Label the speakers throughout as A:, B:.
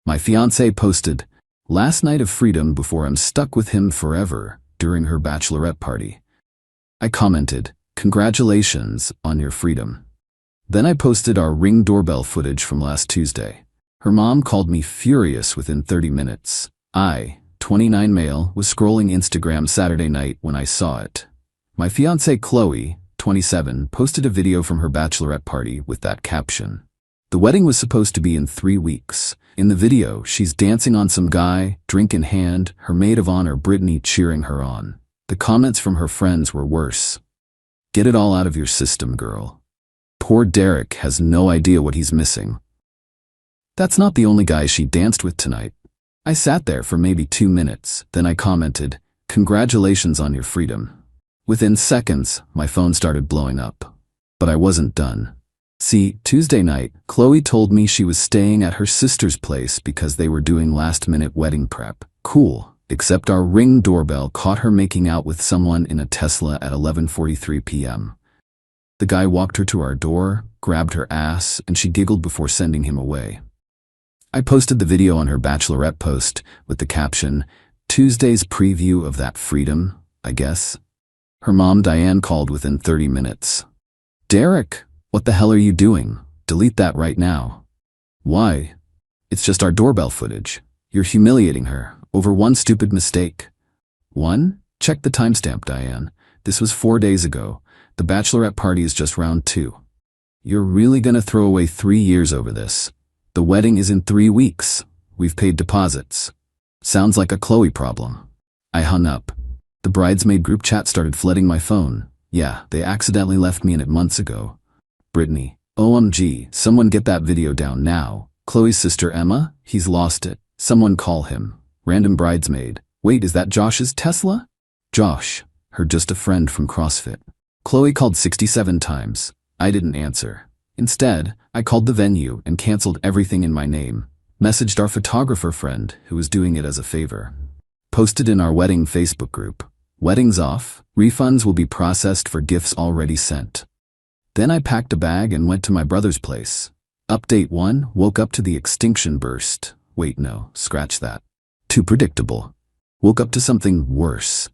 A: My fiancée posted, "Last night of freedom before I'm stuck with him forever," during her bachelorette party. I commented, "Congratulations on your freedom." Then I posted our Ring doorbell footage from last Tuesday. Her mom called me furious within 30 minutes. I, 29 male, was scrolling Instagram Saturday night when I saw it. My fiancée Chloe, 27, posted a video from her bachelorette party with that caption. The wedding was supposed to be in 3 weeks. In the video, she's dancing on some guy, drink in hand, her maid of honor Brittany cheering her on. The comments from her friends were worse. "Get it all out of your system, girl. Poor Derek has no idea what he's missing." That's not the only guy she danced with tonight. I sat there for maybe 2 minutes, then I commented, "Congratulations on your freedom." Within seconds, my phone started blowing up. But I wasn't done. See, Tuesday night, Chloe told me she was staying at her sister's place because they were doing last-minute wedding prep. Cool, except our Ring doorbell caught her making out with someone in a Tesla at 11:43 p.m. The guy walked her to our door, grabbed her ass, and she giggled before sending him away. I posted the video on her bachelorette post with the caption, "Tuesday's preview of that freedom, I guess." Her mom Diane called within 30 minutes. "Derek, what the hell are you doing? Delete that right now." "Why? It's just our doorbell footage. You're humiliating her over one stupid mistake." "One? Check the timestamp, Diane. This was 4 days ago. The bachelorette party is just round 2. You're really gonna throw away 3 years over this? The wedding is in 3 weeks. We've paid deposits." Sounds like a Chloe problem. I hung up. The bridesmaid group chat started flooding my phone. Yeah, they accidentally left me in it months ago. Brittany, "OMG, someone get that video down now. Chloe's sister Emma, he's lost it. Someone call him." Random bridesmaid, "Wait, is that Josh's Tesla?" Josh, her just a friend from CrossFit. Chloe called 67 times. I didn't answer. Instead, I called the venue and canceled everything in my name. Messaged our photographer friend, who was doing it as a favor. Posted in our wedding Facebook group. "Wedding's off. Refunds will be processed for gifts already sent." Then I packed a bag and went to my brother's place. Update 1, woke up to the extinction burst. Wait, no, scratch that. Too predictable. Woke up to something worse.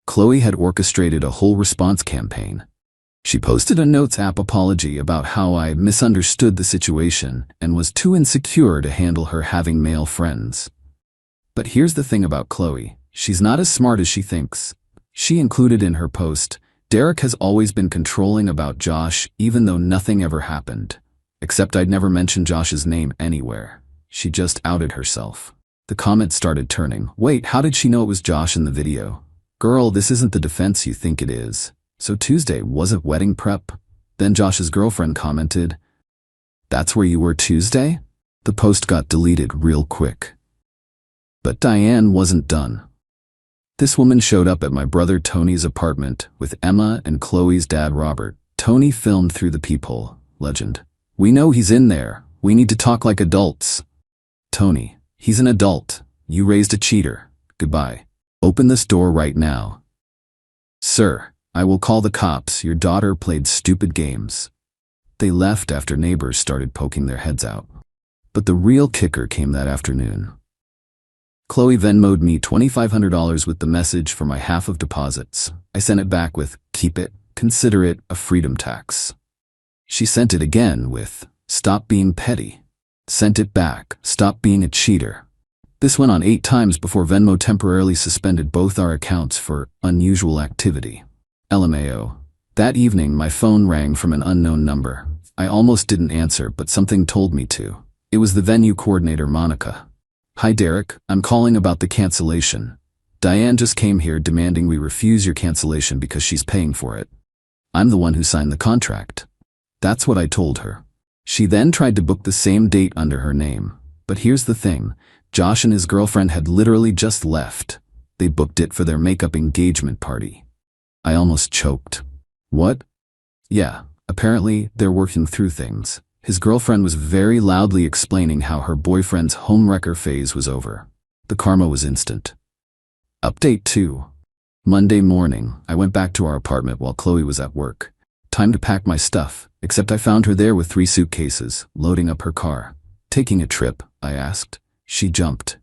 A: Chloe had orchestrated a whole response campaign. She posted a Notes app apology about how I misunderstood the situation and was too insecure to handle her having male friends. But here's the thing about Chloe. She's not as smart as she thinks. She included in her post, "Derek has always been controlling about Josh even though nothing ever happened. Except I'd never mentioned Josh's name anywhere." She just outed herself. The comments started turning. Wait, how did she know it was Josh in the video? Girl, this isn't the defense you think it is. So Tuesday wasn't wedding prep? Then Josh's girlfriend commented, "That's where you were Tuesday?" The post got deleted real quick. But Diane wasn't done. This woman showed up at my brother Tony's apartment with Emma and Chloe's dad Robert. Tony filmed through the peephole. Legend. "We know he's in there. We need to talk like adults." Tony, "He's an adult. You raised a cheater. Goodbye. Open this door right now." "Sir, I will call the cops. Your daughter played stupid games." They left after neighbors started poking their heads out. But the real kicker came that afternoon. Chloe Venmo'd me $2,500 with the message for my half of deposits. I sent it back with, "Keep it, consider it a freedom tax." She sent it again with, "Stop being petty." Sent it back, "Stop being a cheater." This went on 8 times before Venmo temporarily suspended both our accounts for unusual activity. LMAO. That evening, my phone rang from an unknown number. I almost didn't answer, but something told me to. It was the venue coordinator, Monica. "Hi Derek, I'm calling about the cancellation. Diane just came here demanding we refuse your cancellation because she's paying for it. I'm the one who signed the contract." That's what I told her. She then tried to book the same date under her name. But here's the thing, Josh and his girlfriend had literally just left. They booked it for their makeup engagement party. I almost choked. What? Yeah, apparently they're working through things. His girlfriend was very loudly explaining how her boyfriend's homewrecker phase was over. The karma was instant. Update 2. Monday morning, I went back to our apartment while Chloe was at work. Time to pack my stuff, except I found her there with 3 suitcases, loading up her car. "Taking a trip?" I asked. She jumped.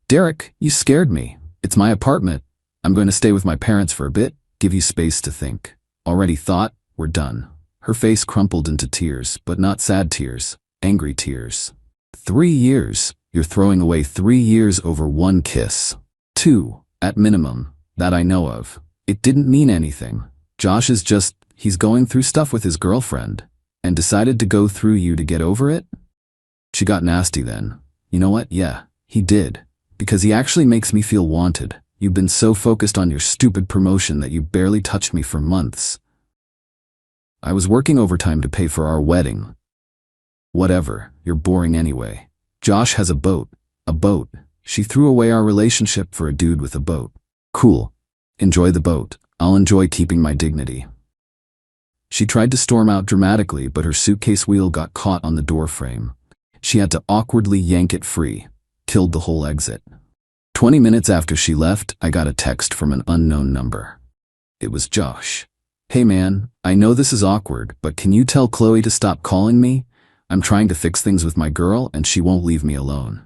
A: Derek, you scared me. It's my apartment. I'm going to stay with my parents for a bit, give you space to think. Already thought? We're done. Her face crumpled into tears, but not sad tears, angry tears. 3 years. You're throwing away 3 years over one kiss. 2, at minimum, that I know of. It didn't mean anything. Josh is just, he's going through stuff with his girlfriend, and decided to go through you to get over it? She got nasty then. You know what? Yeah, he did. Because he actually makes me feel wanted. You've been so focused on your stupid promotion that you barely touched me for months. I was working overtime to pay for our wedding. Whatever, you're boring anyway. Josh has a boat. A boat. She threw away our relationship for a dude with a boat. Cool. Enjoy the boat. I'll enjoy keeping my dignity. She tried to storm out dramatically, but her suitcase wheel got caught on the door frame. She had to awkwardly yank it free. Killed the whole exit. 20 minutes after she left, I got a text from an unknown number. It was Josh. Hey man, I know this is awkward, but can you tell Chloe to stop calling me? I'm trying to fix things with my girl and she won't leave me alone.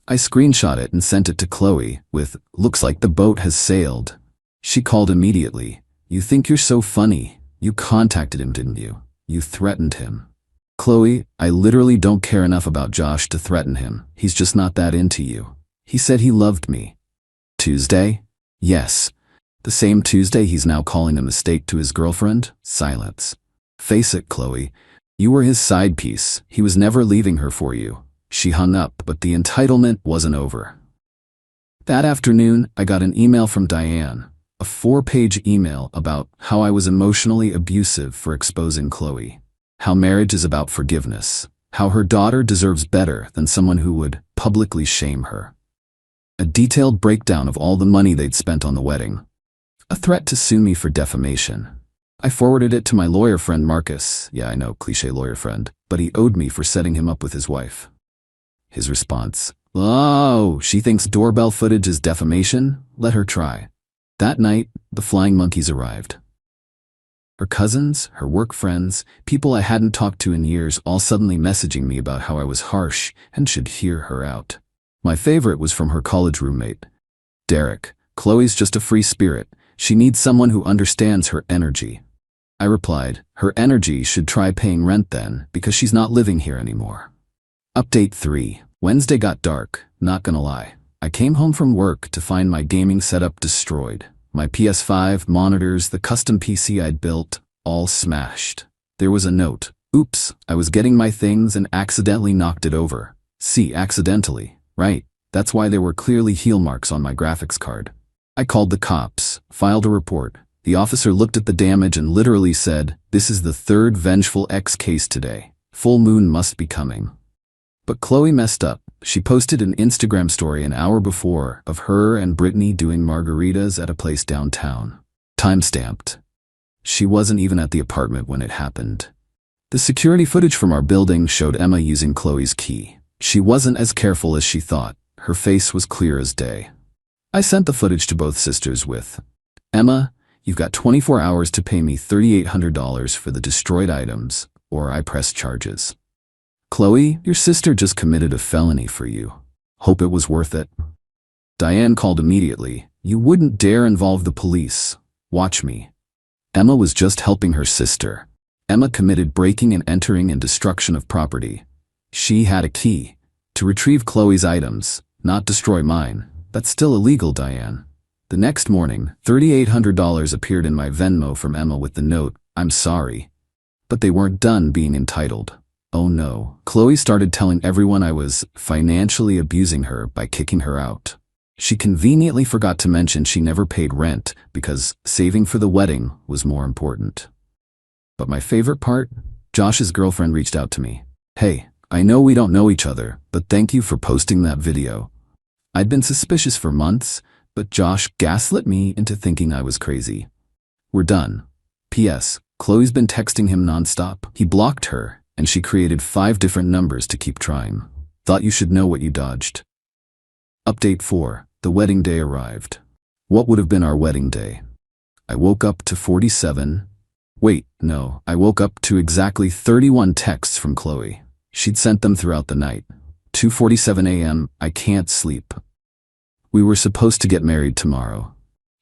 A: I screenshot it and sent it to Chloe with, looks like the boat has sailed. She called immediately. You think you're so funny. You contacted him, didn't you? You threatened him. Chloe, I literally don't care enough about Josh to threaten him. He's just not that into you. He said he loved me. Tuesday? Yes. The same Tuesday he's now calling a mistake to his girlfriend? Silence. Face it, Chloe. You were his side piece. He was never leaving her for you. She hung up, but the entitlement wasn't over. That afternoon, I got an email from Diane. A 4-page email about how I was emotionally abusive for exposing Chloe. How marriage is about forgiveness. How her daughter deserves better than someone who would publicly shame her. A detailed breakdown of all the money they'd spent on the wedding. A threat to sue me for defamation. I forwarded it to my lawyer friend Marcus. Yeah, I know, cliché lawyer friend, but he owed me for setting him up with his wife. His response, oh, she thinks doorbell footage is defamation? Let her try. That night, the flying monkeys arrived. Her cousins, her work friends, people I hadn't talked to in years all suddenly messaging me about how I was harsh and should hear her out. My favorite was from her college roommate. Derek, Chloe's just a free spirit. She needs someone who understands her energy. I replied, her energy should try paying rent then, because she's not living here anymore. Update 3. Wednesday got dark, not gonna lie. I came home from work to find my gaming setup destroyed. My PS5, monitors, the custom PC I'd built, all smashed. There was a note. Oops, I was getting my things and accidentally knocked it over. See, accidentally, right? That's why there were clearly heel marks on my graphics card. I called the cops, filed a report. The officer looked at the damage and literally said, this is the 3rd vengeful X case today. Full moon must be coming. But Chloe messed up. She posted an Instagram story an hour before of her and Brittany doing margaritas at a place downtown. Timestamped. She wasn't even at the apartment when it happened. The security footage from our building showed Emma using Chloe's key. She wasn't as careful as she thought. Her face was clear as day. I sent the footage to both sisters with, Emma, you've got 24 hours to pay me $3,800 for the destroyed items, or I press charges. Chloe, your sister just committed a felony for you. Hope it was worth it. Diane called immediately. You wouldn't dare involve the police. Watch me. Emma was just helping her sister. Emma committed breaking and entering and destruction of property. She had a key to retrieve Chloe's items, not destroy mine. That's still illegal, Diane. The next morning, $3,800 appeared in my Venmo from Emma with the note, I'm sorry. But they weren't done being entitled. Oh no. Chloe started telling everyone I was financially abusing her by kicking her out. She conveniently forgot to mention she never paid rent because saving for the wedding was more important. But my favorite part? Josh's girlfriend reached out to me. Hey, I know we don't know each other, but thank you for posting that video. I'd been suspicious for months, but Josh gaslit me into thinking I was crazy. We're done. P.S. Chloe's been texting him nonstop. He blocked her, and she created 5 different numbers to keep trying. Thought you should know what you dodged. Update 4. The wedding day arrived. What would have been our wedding day? I woke up to 47. Wait, no, I woke up to exactly 31 texts from Chloe. She'd sent them throughout the night. 2:47 a.m. I can't sleep. We were supposed to get married tomorrow.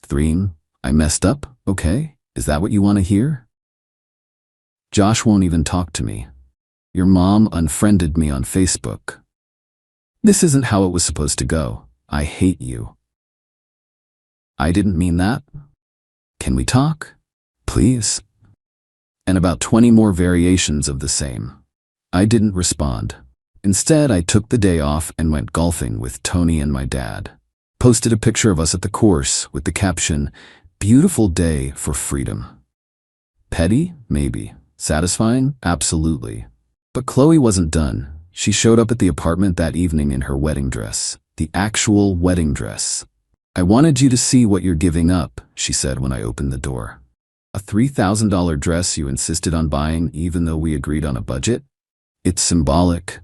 A: 3. I messed up, okay? Is that what you want to hear? Josh won't even talk to me. Your mom unfriended me on Facebook. This isn't how it was supposed to go. I hate you. I didn't mean that. Can we talk? Please? And about 20 more variations of the same. I didn't respond. Instead, I took the day off and went golfing with Tony and my dad. Posted a picture of us at the course with the caption, "Beautiful day for freedom." Petty? Maybe. Satisfying? Absolutely. But Chloe wasn't done. She showed up at the apartment that evening in her wedding dress. The actual wedding dress. "I wanted you to see what you're giving up," she said when I opened the door. "A $3,000 dress you insisted on buying even though we agreed on a budget? It's symbolic."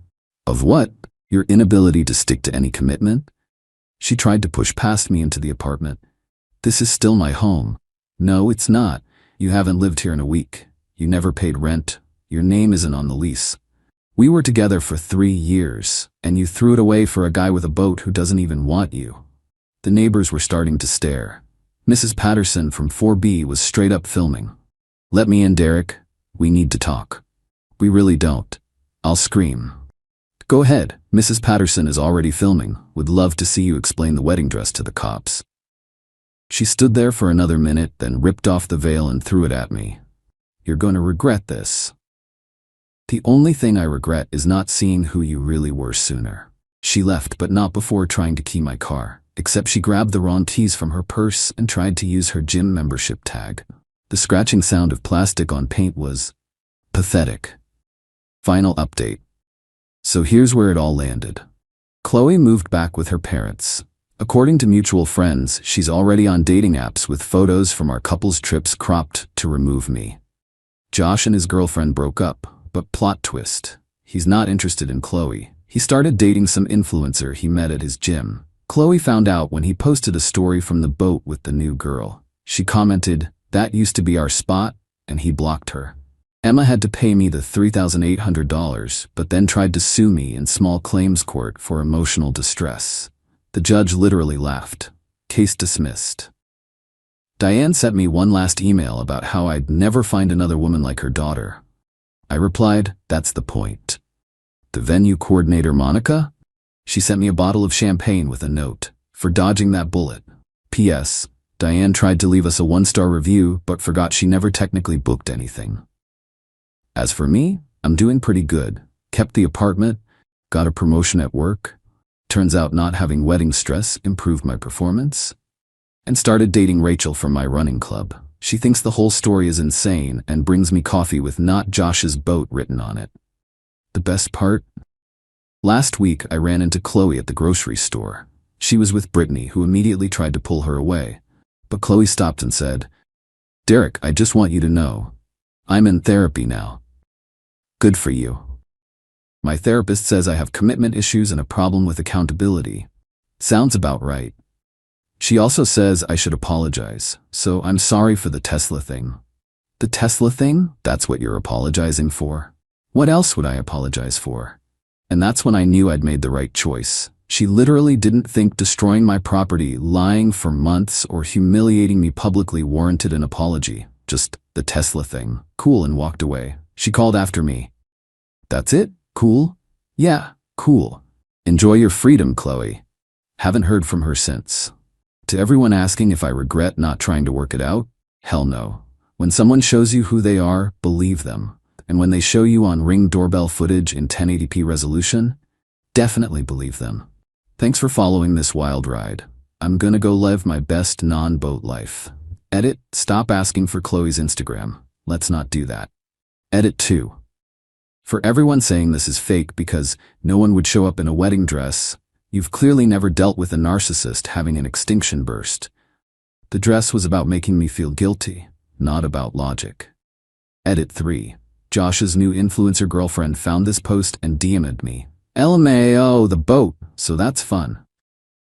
A: Of what? Your inability to stick to any commitment? She tried to push past me into the apartment. "This is still my home." "No, it's not. You haven't lived here in a week. You never paid rent. Your name isn't on the lease. We were together for 3 years, and you threw it away for a guy with a boat who doesn't even want you." The neighbors were starting to stare. Mrs. Patterson from 4B was straight up filming. "Let me in, Derek. We need to talk." "We really don't." I'll scream. "Go ahead. Mrs. Patterson is already filming. Would love to see you explain the wedding dress to the cops." She stood there for another minute, then ripped off the veil and threw it at me. "You're going to regret this." "The only thing I regret is not seeing who you really were sooner." She left, but not before trying to key my car, except she grabbed the wrong keys from her purse and tried to use her gym membership tag. The scratching sound of plastic on paint was pathetic. Final update. So here's where it all landed. Chloe moved back with her parents. According to mutual friends, she's already on dating apps with photos from our couple's trips cropped to remove me. Josh and his girlfriend broke up, but plot twist. He's not interested in Chloe. He started dating some influencer he met at his gym. Chloe found out when he posted a story from the boat with the new girl. She commented, "That used to be our spot," and he blocked her. Emma had to pay me the $3,800, but then tried to sue me in small claims court for emotional distress. The judge literally laughed. Case dismissed. Diane sent me one last email about how I'd never find another woman like her daughter. I replied, "That's the point." The venue coordinator, Monica? She sent me a bottle of champagne with a note, "For dodging that bullet. P.S. Diane tried to leave us a 1-star review, but forgot she never technically booked anything." As for me, I'm doing pretty good. Kept the apartment, got a promotion at work. Turns out not having wedding stress improved my performance. And started dating Rachel from my running club. She thinks the whole story is insane and brings me coffee with "Not Josh's boat" written on it. The best part? Last week, I ran into Chloe at the grocery store. She was with Brittany, who immediately tried to pull her away. But Chloe stopped and said, "Derek, I just want you to know. I'm in therapy now." Good for you. My therapist says I have commitment issues and a problem with accountability. Sounds about right. She also says I should apologize, so I'm sorry for the Tesla thing. The Tesla thing? That's what you're apologizing for? What else would I apologize for? And that's when I knew I'd made the right choice. She literally didn't think destroying my property, lying for months, or humiliating me publicly warranted an apology. Just the Tesla thing. Cool, and walked away. She called after me. "That's it? Cool?" "Yeah, cool. Enjoy your freedom, Chloe." Haven't heard from her since. To everyone asking if I regret not trying to work it out, hell no. When someone shows you who they are, believe them. And when they show you on Ring doorbell footage in 1080p resolution, definitely believe them. Thanks for following this wild ride. I'm gonna go live my best non-boat life. Edit, stop asking for Chloe's Instagram. Let's not do that. Edit 2. For everyone saying this is fake because no one would show up in a wedding dress, you've clearly never dealt with a narcissist having an extinction burst. The dress was about making me feel guilty, not about logic. Edit 3. Josh's new influencer girlfriend found this post and DM'd me. LMAO, the boat, so that's fun.